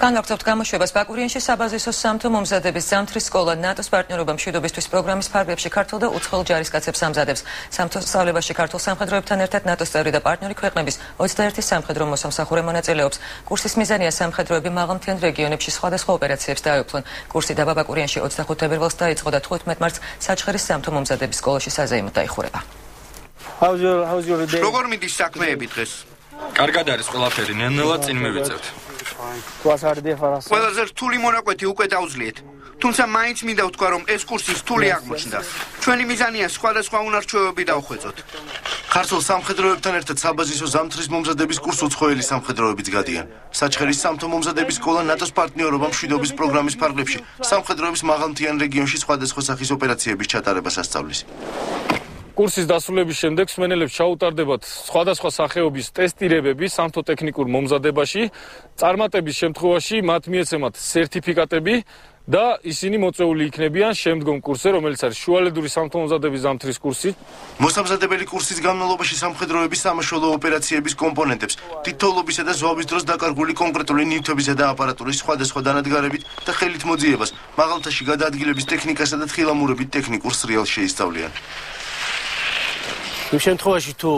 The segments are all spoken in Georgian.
განვაგრძობთ გამოშვებას ბაკურიანში საბაზისო სამთო მომზადების ზამთრის სკოლა ნატოს პარტნიორობა მშვიდობისთვის პროგრამის ფარგლებში ქართულ და უცხოელ ჯარისკაცებს ამზადებს. სამთო სწავლებაში ქართულ სამხედროებთან ერთად ნატოს წევრი და პარტნიორი ქვეყნების 21 სამხედრო მოსამსახურე მონაწილეობს. კურსის მიზანია სამხედროები მაღალმთიან რეგიონებში სხვადასხვა ოპერაციებს დაეუფლონ. კურსი დაბა ბაკურიანში 25 თებერვალს დაიწყო და 15 მარტს საჩხერის სამთო მომზადების სკოლაში საზეიმოდ დაიხურება. როგორ მიდის საქმეები დღეს? კარგად არის ყველაფერი, ნელ-ნელა წინ მივიწევთ. ყველაზე რთული მონაკვეთი უკვე დავძლიეთ. თუმცა მაინც მინდა ვთქვა, რომ ეს კურსი რთული აღმოჩნდა. ჩვენი მიზანია სხვადასხვა უნარჩვევები დავხვეწოთ. ქართულ სამხედროებთან ერთად საბაზისო ზამთრის მომზადების კურსს უცხოელი სამხედროებიც გადიან. საჩხერის სამთო მომზადების სკოლა ნატოს პარტნიორობა მშვიდობის პროგრამის ფარგლებში სამხედროების მაღალმთიან რეგიონში სხვადასხვა სახის ოპერაციების ჩატარებას ასწავლის. კურსის დასრულების შემდეგ მსმენელებს ჩაუტარდებათ სხვადასხვა სახეობის ტესტირებები სამთო ტექნიკურ მომზადებაში, წარმატების შემთხვევაში მათ მიეცემათ სერტიფიკატები და ისინი მოწვეული იქნებიან შემდგომ კურსზე, რომელიც არის შუალედური სამთო მომზადების ზამთრის კურსი. მოსამზადებელი კურსის განმავლობაში სამხედროების სამაშველო ოპერაციების კომპონენტებს, თითოეულობისა და ზვავის დროს დაკარგული კონკრეტული ნივთებისა და აპარატურის სხვადასხვა დანადგარებით და ხელით მოძიებას, მაღალმთაში გადაადგილების ტექნიკასა და თხილამურებით ტექნიკურ სრიალს შეისწავლიან. იმ შემთხვევაში თუ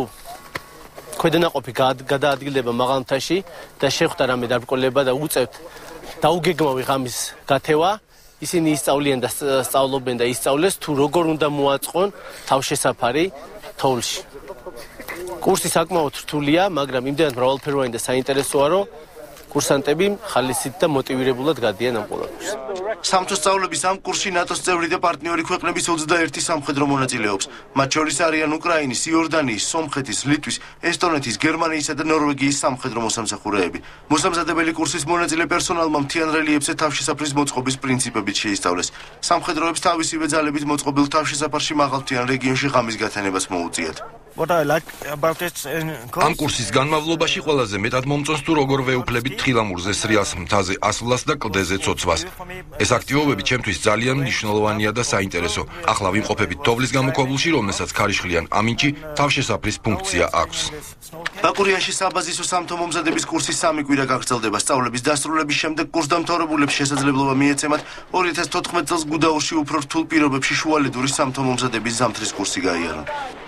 ქვედანაყოფი გადაადგილდება მაღალმთაში და შეხვდა რამე დაბრკოლება და უწევთ დაუგეგმავი ღამის გათევა, ისინი ისწავლიან და სწავლობენ და ისწავლეს თუ როგორ უნდა მოაწყონ თავშესაფარი თოვლში. კურსი საკმაოდ რთულია, მაგრამ იმდენად მრავალფეროვანი და საინტერესოა, რომ კურსანტები ხალისით და მოტივირებულად გადიან ამ კურსს. სამთო სწავლების ამ კურსში ნატოს წევრი და პარტნიორი ქვეყნების 21 სამხედრო მონაწილეობს. მათ შორის არიან უკრაინის, იორდანიის, სომხეთის, ლიტვის, ესტონეთის, გერმანიისა და ნორვეგიის სამხედრო მოსამსახურეები. მოსამზადებელი კურსის მონაწილე პერსონალმა მთიან რელიეფზე თავშესაფრის მოწყობის პრინციპებით შეისწავლეს. სამხედროებს თავისივე ძალებით მოწყობილ თავშესაფარში მაღალმთიან რეგიონში ღამის გათენებას მოუწიათ. ამ კურსის განმავლობაში ყველაზე მეტად მომწონს თუ როგორ ვეუფლებით თხილამურზე სრიალს მთაზე ასვლას და კლდეზე ცოცვას. ეს აქტივობები ჩემთვის ძალიან მნიშვნელოვანია და საინტერესო. ახლა ვიმყოფებით თოვლის გამოქვაბულში, რომელსაც ქარიშხლიან ამინჩი თავშესაფრის ფუნქცია აქვს. ბაკურიანში საბაზისო სამთო მომზადების კურსი 3 კვირა გაგრძელდება. სწავლების დასრულების შემდეგ კურსდამთავრებულებს შესაძლებლობა მიეცემათ 2014 წელს გუდაურში უფრო რთულ პირობებში შუალედური სამთო მომზადების ზამთრის კურსი გაიარონ.